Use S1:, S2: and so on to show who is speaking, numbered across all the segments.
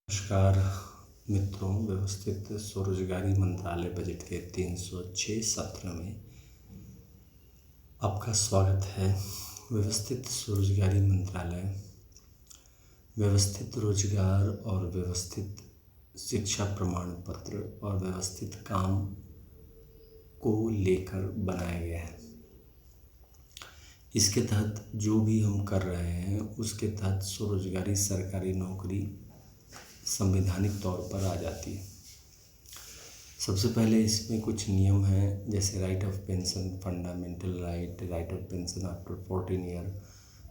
S1: नमस्कार मित्रों, व्यवस्थित स्वरोजगारी मंत्रालय बजट के 306 सत्र में आपका स्वागत है। व्यवस्थित स्वरोजगारी मंत्रालय व्यवस्थित रोजगार और व्यवस्थित शिक्षा प्रमाण पत्र और व्यवस्थित काम को लेकर बनाया गया है। इसके तहत जो भी हम कर रहे हैं उसके तहत स्वरोजगारी सरकारी नौकरी संवैधानिक तौर पर आ जाती है। सबसे पहले इसमें कुछ नियम हैं, जैसे right of pension, fundamental right of pension after 14 year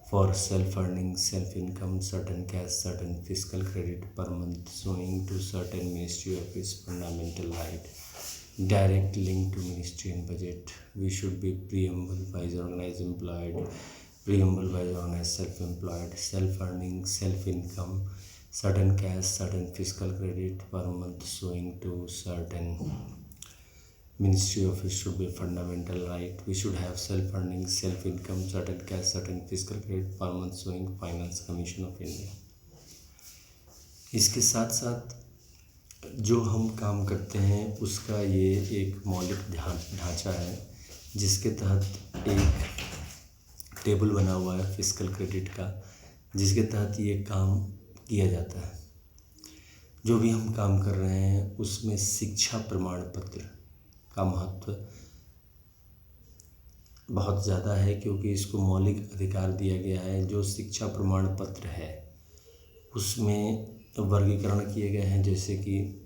S1: for self earning, self income, certain cash, certain physical credit per month showing to certain ministry office, fundamental right, direct link to ministry and budget. We should be preamble wise organized employed, preamble wise organized self-employed, self-earning, self-income, certain cash, certain fiscal credit per month showing to certain ministry office should be fundamental right. We should have self-earning, self-income, certain cash, certain fiscal credit per month showing Finance Commission of India. इसके साथ साथ जो हम काम करते हैं उसका ये एक मौलिक ढांचा है, जिसके तहत एक टेबल बना हुआ है फिजिकल क्रेडिट का, जिसके तहत ये काम किया जाता है। जो भी हम काम कर रहे हैं उसमें शिक्षा प्रमाण पत्र का महत्व बहुत ज़्यादा है, क्योंकि इसको मौलिक अधिकार दिया गया है। जो शिक्षा प्रमाण पत्र है उसमें वर्गीकरण किए गए हैं, जैसे कि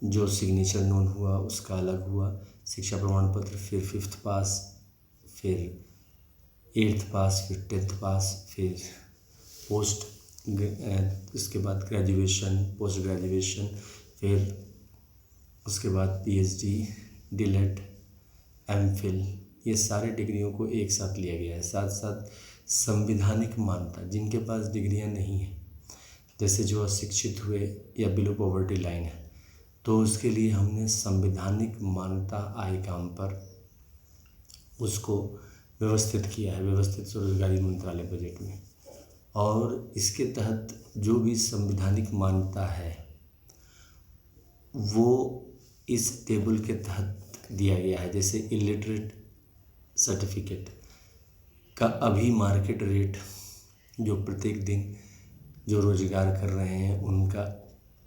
S1: जो सिग्नेचर नोन हुआ उसका अलग हुआ शिक्षा प्रमाण पत्र, फिर 5th पास, फिर 8th पास, फिर 10th पास, फिर पोस्ट, उसके बाद ग्रेजुएशन, पोस्ट ग्रेजुएशन, फिर उसके बाद PhD, डीलेट, MPhil, ये सारे डिग्रियों को एक साथ लिया गया है। साथ साथ संविधानिक मान्यता जिनके पास डिग्रियां नहीं हैं, जैसे जो अशिक्षित हुए या बिलो पॉवर्टी लाइन है, तो उसके लिए हमने संवैधानिक मान्यता आय काम पर उसको व्यवस्थित किया है व्यवस्थित स्वरोजगारी मंत्रालय बजट में। और इसके तहत जो भी संवैधानिक मान्यता है वो इस टेबल के तहत दिया गया है। जैसे इलिटरेट सर्टिफिकेट का अभी मार्केट रेट जो प्रत्येक दिन जो रोजगार कर रहे हैं उनका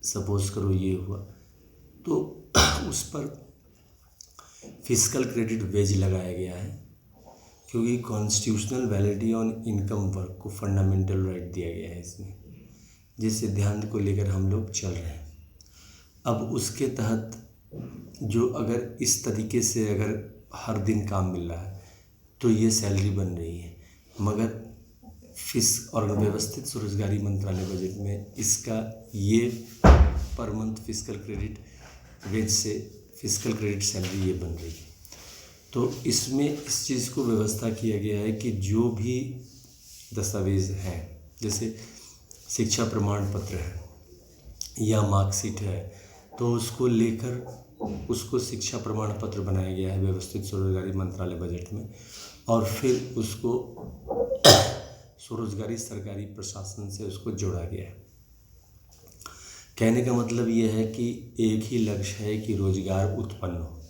S1: सपोज करो ये हुआ, तो उस पर फिजिकल क्रेडिट वेज लगाया गया है, क्योंकि constitutional validity on income work को फंडामेंटल राइट दिया गया है इसमें, जिस सिद्धांत को लेकर हम लोग चल रहे हैं। अब उसके तहत जो अगर इस तरीके से अगर हर दिन काम मिल रहा है तो ये सैलरी बन रही है, मगर और व्यवस्थित स्वरोजगारी मंत्रालय बजट में इसका ये per month physical credit wage से फिजिकल क्रेडिट सैलरी ये बन रही है। तो इसमें इस चीज़ को व्यवस्था किया गया है कि जो भी दस्तावेज़ हैं, जैसे शिक्षा प्रमाण पत्र है या मार्कशीट है, तो उसको लेकर उसको शिक्षा प्रमाण पत्र बनाया गया है व्यवस्थित स्वरोजगारी मंत्रालय बजट में, और फिर उसको स्वरोजगारी सरकारी प्रशासन से उसको जोड़ा गया है। कहने का मतलब ये है कि एक ही लक्ष्य है कि रोजगार उत्पन्न हो।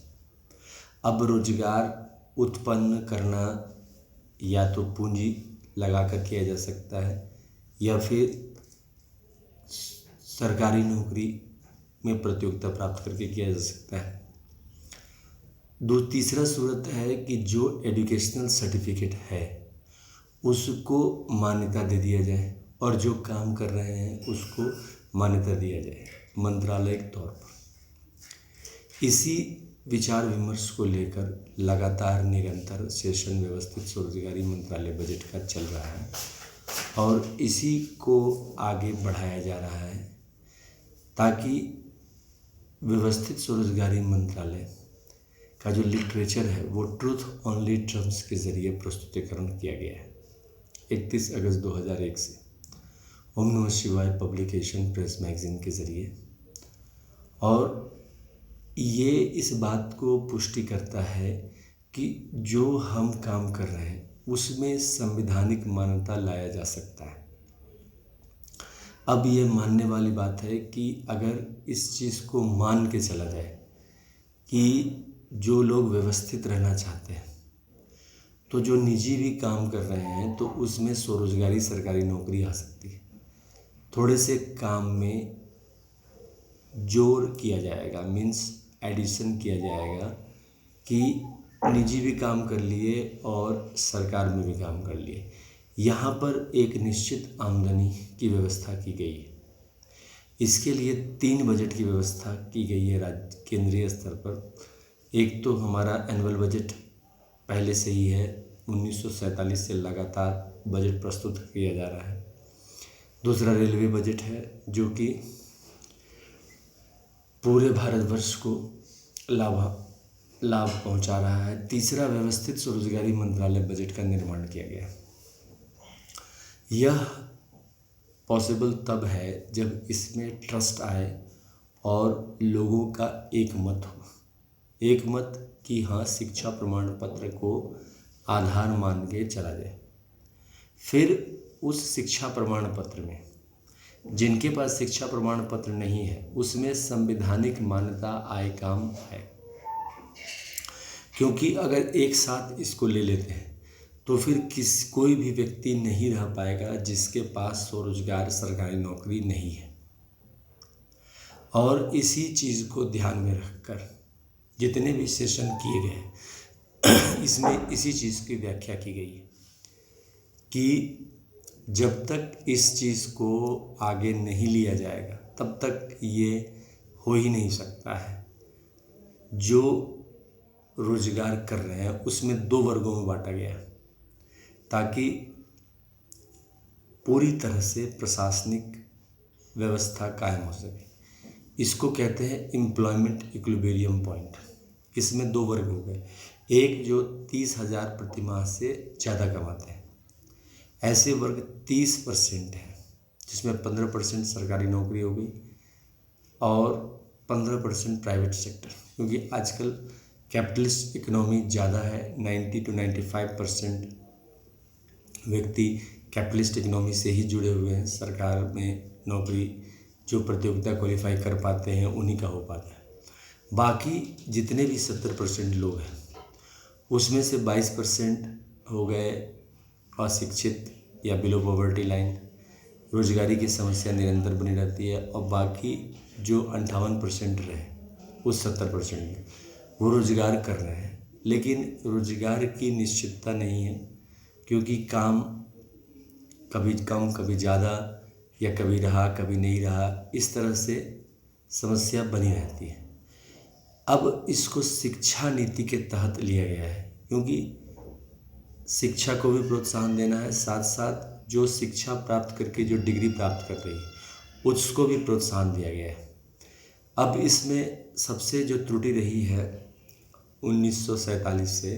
S1: अब रोजगार उत्पन्न करना या तो पूंजी लगाकर किया जा सकता है या फिर सरकारी नौकरी में प्रतियोगिता प्राप्त करके किया जा सकता है। तीसरा सूरत है कि जो एजुकेशनल सर्टिफिकेट है उसको मान्यता दे दिया जाए और जो काम कर रहे हैं उसको मान्यता दिया जाए मंत्रालय के तौर पर। इसी विचार विमर्श को लेकर लगातार निरंतर सेशन व्यवस्थित स्वरोजगारी मंत्रालय बजट का चल रहा है और इसी को आगे बढ़ाया जा रहा है, ताकि व्यवस्थित स्वरोजगारी मंत्रालय का जो लिटरेचर है वो ट्रूथ ओनली टर्म्स के ज़रिए प्रस्तुतिकरण किया गया है। 31 अगस्त 2001 से ओम नमः शिवाय पब्लिकेशन प्रेस मैगजीन के ज़रिए, और ये इस बात को पुष्टि करता है कि जो हम काम कर रहे हैं उसमें संवैधानिक मान्यता लाया जा सकता है। अब ये मानने वाली बात है कि अगर इस चीज़ को मान के चला जाए कि जो लोग व्यवस्थित रहना चाहते हैं, तो जो निजी भी काम कर रहे हैं तो उसमें स्वरोजगारी सरकारी नौकरी आ सकती है। थोड़े से काम में जोड़ किया जाएगा, मीन्स एडिशन किया जाएगा कि निजी भी काम कर लिए और सरकार में भी काम कर लिए। यहाँ पर एक निश्चित आमदनी की व्यवस्था की गई है। इसके लिए 3 बजट की व्यवस्था की गई है राज्य केंद्रीय स्तर पर। एक तो हमारा एनुअल बजट पहले से ही है, 1947 से लगातार बजट प्रस्तुत किया जा रहा है। दूसरा रेलवे बजट है जो कि पूरे भारतवर्ष को लाभ पहुंचा रहा है। तीसरा व्यवस्थित स्वरोजगारी मंत्रालय बजट का निर्माण किया गया। यह पॉसिबल तब है जब इसमें ट्रस्ट आए और लोगों का एक मत हो, एक मत कि हाँ शिक्षा प्रमाण पत्र को आधार मान के चला जाए। फिर उस शिक्षा प्रमाण पत्र में जिनके पास शिक्षा प्रमाण पत्र नहीं है उसमें संवैधानिक मान्यता आए काम है, क्योंकि अगर एक साथ इसको ले लेते हैं तो फिर कोई भी व्यक्ति नहीं रह पाएगा जिसके पास स्वरोजगार सरकारी नौकरी नहीं है। और इसी चीज़ को ध्यान में रखकर जितने भी सेशन किए गए इसमें इसी चीज़ की व्याख्या की गई है कि जब तक इस चीज़ को आगे नहीं लिया जाएगा तब तक ये हो ही नहीं सकता है। जो रोजगार कर रहे हैं उसमें 2 वर्गों में बांटा गया है ताकि पूरी तरह से प्रशासनिक व्यवस्था कायम हो सके। इसको कहते हैं एम्प्लॉयमेंट इक्विलिब्रियम पॉइंट। इसमें 2 वर्ग हो गए, एक जो 30,000 प्रतिमाह से ज़्यादा कमाते हैं, ऐसे वर्ग 30% है जिसमें 15% सरकारी नौकरी हो गई और 15% प्राइवेट सेक्टर, क्योंकि आजकल कैपिटलिस्ट इकोनॉमी ज़्यादा है। 90 to 95% व्यक्ति कैपिटलिस्ट इकोनॉमी से ही जुड़े हुए हैं। सरकार में नौकरी जो प्रतियोगिता क्वालिफाई कर पाते हैं उन्हीं का हो पाता है। बाकी जितने भी 70% लोग हैं उसमें से 22% हो गए अशिक्षित या बिलो पॉवर्टी लाइन, रोजगारी की समस्या निरंतर बनी रहती है। और बाकी जो 58% रहे उस 70% में वो रोजगार कर रहे हैं, लेकिन रोजगार की निश्चितता नहीं है, क्योंकि काम कभी कम कभी ज़्यादा या कभी रहा कभी नहीं रहा, इस तरह से समस्या बनी रहती है। अब इसको शिक्षा नीति के तहत लिया गया है, क्योंकि शिक्षा को भी प्रोत्साहन देना है, साथ साथ जो शिक्षा प्राप्त करके जो डिग्री प्राप्त कर रही है उसको भी प्रोत्साहन दिया गया है। अब इसमें सबसे जो त्रुटि रही है 1947 से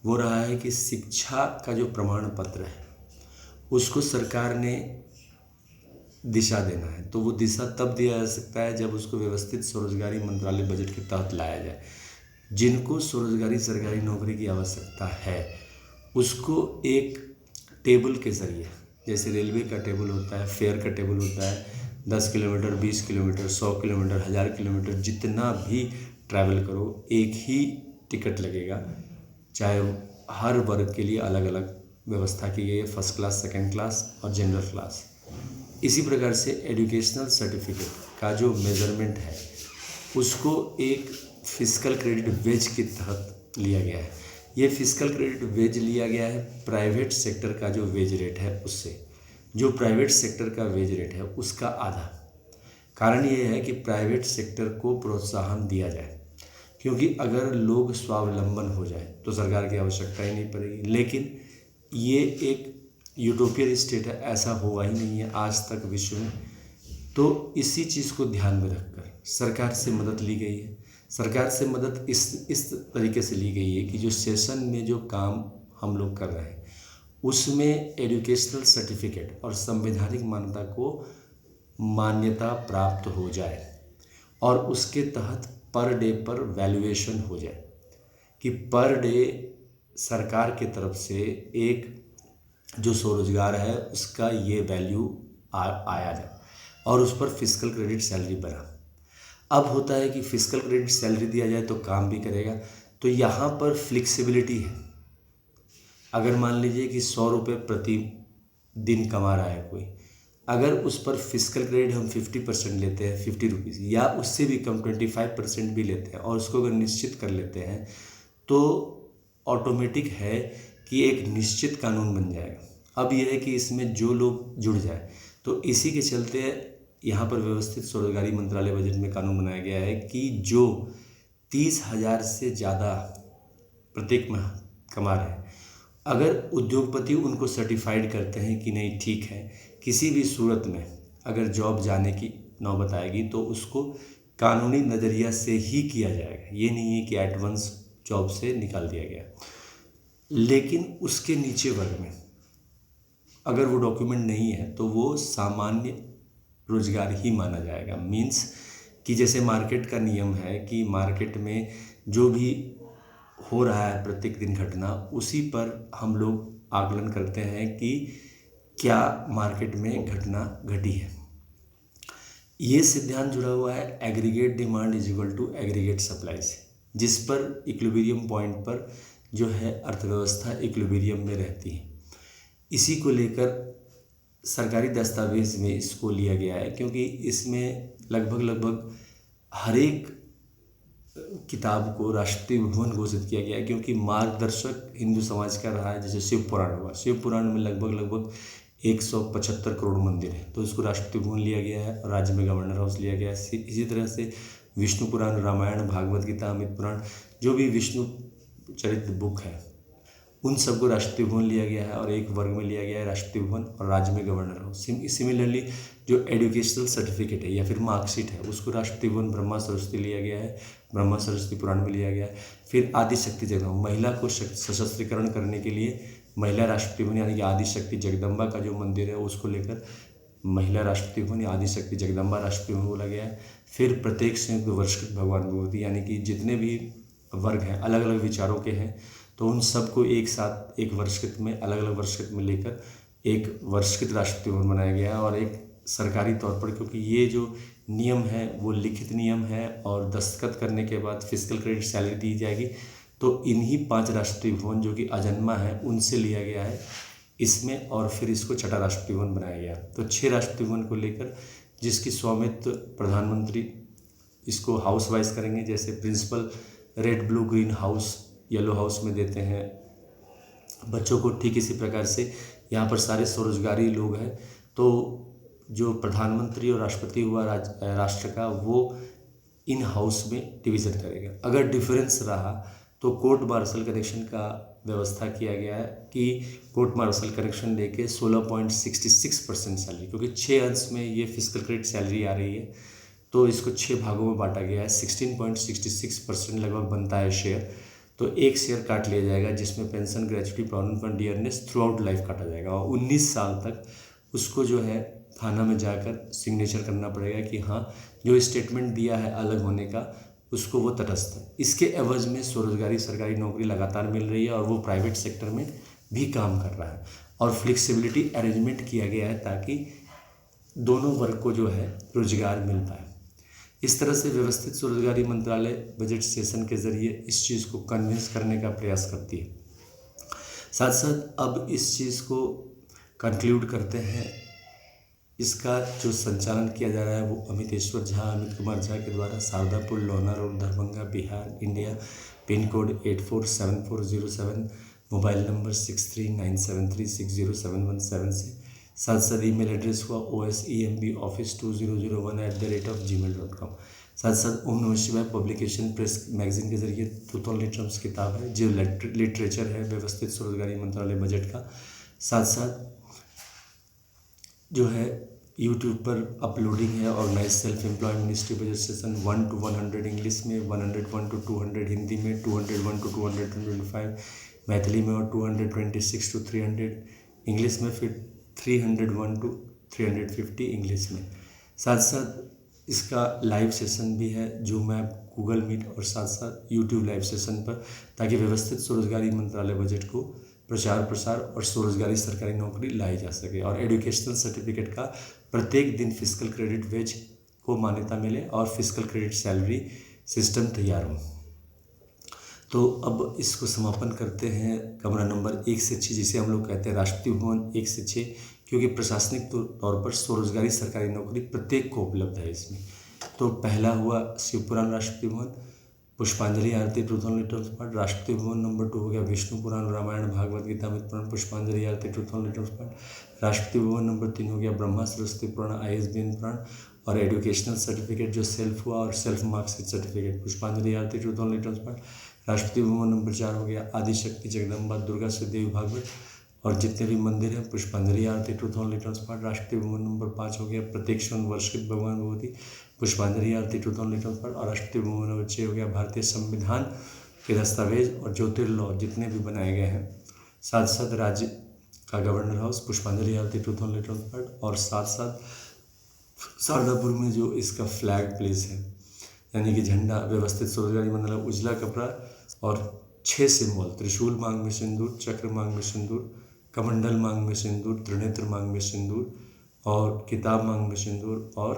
S1: वो रहा है कि शिक्षा का जो प्रमाण पत्र है उसको सरकार ने दिशा देना है, तो वो दिशा तब दिया जा सकता है जब उसको व्यवस्थित स्वरोजगारी मंत्रालय बजट के तहत लाया जाए। जिनको स्वरोजगारी सरकारी नौकरी की आवश्यकता है उसको एक टेबल के ज़रिए, जैसे रेलवे का टेबल होता है, फेयर का टेबल होता है, 10 किलोमीटर 20 किलोमीटर 100 किलोमीटर 1000 किलोमीटर जितना भी ट्रैवल करो एक ही टिकट लगेगा, चाहे हर वर्ग के लिए अलग अलग व्यवस्था की गई है, फर्स्ट क्लास, सेकंड क्लास और जनरल क्लास। इसी प्रकार से एजुकेशनल सर्टिफिकेट का जो मेज़रमेंट है उसको एक फिस्कल क्रेडिट वेज के तहत लिया गया है। ये फिस्कल क्रेडिट वेज लिया गया है प्राइवेट सेक्टर का जो वेज रेट है उससे। जो प्राइवेट सेक्टर का वेज रेट है उसका आधा। कारण ये है कि प्राइवेट सेक्टर को प्रोत्साहन दिया जाए, क्योंकि अगर लोग स्वावलंबन हो जाए तो सरकार की आवश्यकता ही नहीं पड़ेगी। लेकिन ये एक यूटोपियन स्टेट है, ऐसा हुआ ही नहीं है आज तक विश्व में। तो इसी चीज़ को ध्यान में रखकर सरकार से मदद ली गई है। सरकार से मदद इस तरीके से ली गई है कि जो सेशन में जो काम हम लोग कर रहे हैं उसमें एजुकेशनल सर्टिफिकेट और संवैधानिक मान्यता को मान्यता प्राप्त हो जाए और उसके तहत पर डे पर वैल्यूएशन हो जाए कि पर डे सरकार के तरफ से एक जो स्वरोजगार है उसका ये वैल्यू आया जाए। और उस पर फिजिकल क्रेडिट सैलरी बना। अब होता है कि फिजिकल क्रेडिट सैलरी दिया जाए तो काम भी करेगा, तो यहाँ पर फ्लेक्सिबिलिटी है। अगर मान लीजिए कि 100 रुपये प्रति दिन कमा रहा है कोई, अगर उस पर फिजिकल क्रेडिट हम 50% लेते हैं, 50 रुपीज़, या उससे भी कम 25% भी लेते हैं और उसको अगर निश्चित कर लेते हैं, तो ऑटोमेटिक है कि एक निश्चित कानून बन जाएगा। अब यह है कि इसमें जो लोग जुड़ जाए, तो इसी के चलते यहाँ पर व्यवस्थित स्वरोजगारी मंत्रालय बजट में कानून बनाया गया है कि जो 30,000 से ज़्यादा प्रत्येक माह कमा रहे हैं, अगर उद्योगपति उनको सर्टिफाइड करते हैं कि नहीं ठीक है, किसी भी सूरत में अगर जॉब जाने की नौबत आएगी तो उसको कानूनी नज़रिया से ही किया जाएगा। ये नहीं है कि एट वंस जॉब से निकाल दिया गया। लेकिन उसके नीचे वर्ग में अगर वो डॉक्यूमेंट नहीं है तो वो सामान्य रोजगार ही माना जाएगा। मीन्स कि जैसे मार्केट का नियम है कि मार्केट में जो भी हो रहा है प्रत्येक दिन घटना, उसी पर हम लोग आकलन करते हैं कि क्या मार्केट में घटना घटी है। ये सिद्धांत जुड़ा हुआ है aggregate demand is equal to aggregate supply से, जिस पर इक्विलिब्रियम पॉइंट पर जो है अर्थव्यवस्था इक्विलिब्रियम में रहती है। इसी को लेकर सरकारी दस्तावेज में इसको लिया गया है, क्योंकि इसमें लगभग हर एक किताब को राष्ट्रीय भवन घोषित किया गया है, क्योंकि मार्गदर्शक हिंदू समाज का रहा है। जैसे शिव पुराण हुआ, शिव पुराण में लगभग 175 करोड़ मंदिर है, तो इसको राष्ट्रीय भवन लिया गया है और राज्य में गवर्नर हाउस लिया गया है। इसी तरह से विष्णु पुराण, रामायण, भागवत गीता, अमित पुराण, जो भी विष्णु चरित्र बुक है, उन सबको राष्ट्रीय भवन लिया गया है और एक वर्ग में लिया गया है राष्ट्रीय भवन और राज्य में गवर्नर हाउस। सिमिलरली जो एजुकेशनल सर्टिफिकेट है या फिर मार्कशीट है, उसको राष्ट्रीय भवन ब्रह्मा सरस्वती लिया गया है, ब्रह्मा सरस्वती पुराण में लिया गया है। फिर आदिशक्ति जगदम्बा, महिला को सशस्त्रीकरण करने के लिए महिला राष्ट्रीय भवन यानी कि आदिशक्ति जगदम्बा का जो मंदिर है उसको लेकर महिला राष्ट्रीय भवन या आदिशक्ति जगदम्बा राष्ट्रीय भवन बोला गया है। फिर प्रत्येक संयुक्त वर्षकृत भगवान विभूति, यानी कि जितने भी वर्ग हैं अलग अलग विचारों के हैं, तो उन सबको एक साथ एक वर्षकृत में, अलग अलग वर्षकृत में लेकर एक वर्षकृत राष्ट्रीय भवन बनाया गया है। और एक सरकारी तौर पर, क्योंकि ये जो नियम है वो लिखित नियम है और दस्तखत करने के बाद फिजिकल क्रेडिट सैलरी दी जाएगी, तो इन्हीं 5 राष्ट्रीय भवन जो कि अजन्मा है उनसे लिया गया है इसमें, और फिर इसको छठा राष्ट्रीय भवन बनाया गया। तो 6 राष्ट्रीय भवन को लेकर जिसकी स्वामित्व प्रधानमंत्री इसको हाउस वाइज करेंगे, जैसे principal red blue green house yellow house में देते हैं बच्चों को, ठीक इसी प्रकार से यहाँ पर सारे स्वरोजगारी लोग हैं, तो जो प्रधानमंत्री और राष्ट्रपति हुआ राष्ट्र का, वो इन हाउस में डिवीज़न करेगा। अगर डिफरेंस रहा तो कोर्ट मार्शल कनेक्शन का व्यवस्था किया गया है कि कोर्ट मार्शल कनेक्शन लेके 16.66% सैलरी, क्योंकि 6 अंश में ये फिजिकल क्रेडिट सैलरी आ रही है, तो इसको 6 भागों में बांटा गया है। 16.66% लगभग बनता है शेयर, तो एक शेयर काट लिया जाएगा जिसमें pension, gratuity, provident fund, dearness through out life काटा जाएगा, और 19 साल तक उसको जो है थाना में जाकर सिग्नेचर करना पड़ेगा कि हाँ जो स्टेटमेंट दिया है अलग होने का उसको वो तटस्थ है। इसके एवज में स्वरोजगारी सरकारी नौकरी लगातार मिल रही है और वो प्राइवेट सेक्टर में भी काम कर रहा है, और फ्लेक्सिबिलिटी अरेंजमेंट किया गया है ताकि दोनों वर्ग को जो है रोजगार मिल पाए। इस तरह से व्यवस्थित स्वरोजगारी मंत्रालय बजट सेशन के जरिए इस चीज़ को कन्विंस करने का प्रयास करती है। साथ साथ अब इस चीज़ को कंक्लूड करते हैं, इसका जो संचालन किया जा रहा है वो अमितेश्वर झा, अमित कुमार झा के द्वारा, Shardapur, Lohna road, Darbhanga, Bihar, India, pin code 847407, mobile number 6397360717 से। साथ साथ ईमेल एड्रेस हुआ osemb office2001@gmail.com। साथ साथ ओम नमः शिवाय पब्लिकेशन प्रेस मैगजीन के जरिए ट्रूथ ऑन लिटरम्स किताब है जो लिटरेचर है व्यवस्थित स्वरोजगारी मंत्रालय बजट का। साथ साथ जो है यूट्यूब पर अपलोडिंग है organise self employ ministry budget session 1 to 100 English में, 101 to 200 हिंदी में, 201 to 225 मैथिली में और 226 to 300 इंग्लिश में, फिर 301 to 350 इंग्लिश में। साथ साथ इसका लाइव सेशन भी है जूम ऐप, गूगल मीट और साथ साथ यूट्यूब लाइव सेशन पर, ताकि व्यवस्थित स्वरोजगारी मंत्रालय बजट को प्रचार प्रसार और स्वरोजगारी सरकारी नौकरी लाई जा सके, और एजुकेशनल सर्टिफिकेट का प्रत्येक दिन फिजिकल क्रेडिट वेज को मान्यता मिले और फिजिकल क्रेडिट सैलरी सिस्टम तैयार हो। तो अब इसको समापन करते हैं कमरा नंबर 1 से 6, जिसे हम लोग कहते हैं राष्ट्रपति भवन 1 से 6, क्योंकि प्रशासनिक तौर पर स्वरोजगारी सरकारी नौकरी प्रत्येक को उपलब्ध है इसमें। तो पहला हुआ शिवपुराण राष्ट्रपति भवन, पुष्पांजलि आरती ट्रूथ एंड लिटरल्स पाठ। राष्ट्रपति भवन नंबर 2 हो गया विष्णु पुराण, रामायण, भागवत गीता, अमृत पुराण, पुष्पांजलि आरती ट्रूथ एंड लिटरल्स पाठ। राष्ट्रपति भवन नंबर 3 हो गया ब्रह्मा सरस्वती पुराण, ISBN पुराण। और एजुकेशनल सर्टिफिकेट जो सेल्फ हुआ और सेल्फ मार्क्सिट सर्टिफिकेट, पुष्पांजलि आरती ट्रूथ एंड लिटरल्स पाठ। राष्ट्रपति भवन नंबर 4 हो गया आदिशक्ति जगदम्बा दुर्गा श्रीदेवी भागवत और जितने भी मंदिर हैं, पुष्पांजलि आरती ट्रूथ एंड लिटरल्स पाठ। राष्ट्रपति भवन नंबर 5 हो गया प्रत्यक्षवन वर्षित भगवान भगवती, पुष्पांजलि आरती ट्रूथ एंड लिटरल्स पाठ। और राष्ट्रपति भवन नंबर 6 हो गया भारतीय संविधान के दस्तावेज और ज्योतिर्लॉ जितने भी बनाए गए हैं, साथ साथ राज्य का गवर्नर हाउस, पुष्पांजलि आरती ट्रूथ एंड लिटरल्स पाठ। और साथ साथ शारदापुर में जो इसका फ्लैग प्लेस है, यानी कि झंडा व्यवस्थित स्वरोजगारी मंडल, उजला कपड़ा और 6 सिंबल, त्रिशूल मांग में सिंदूर, चक्र मांग में सिंदूर, कमंडल मांग में सिंदूर, त्रिनेत्र मांग में सिंदूर और किताब मांग में सिंदूर और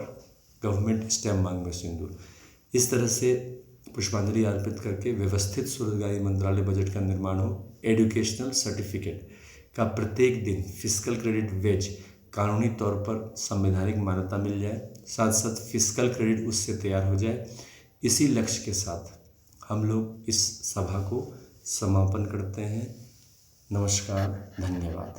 S1: गवर्नमेंट स्टैम्प मांग में सिंदूर। इस तरह से पुष्पांजलि अर्पित करके व्यवस्थित स्वरोजगारी मंत्रालय बजट का निर्माण हो। एजुकेशनल सर्टिफिकेट का प्रत्येक दिन फिजिकल क्रेडिट वेज कानूनी तौर पर संवैधानिक मान्यता मिल जाए, साथ साथ फिजिकल क्रेडिट उससे तैयार हो जाए। इसी लक्ष्य के साथ हम लोग इस सभा को समापन करते हैं। नमस्कार, धन्यवाद।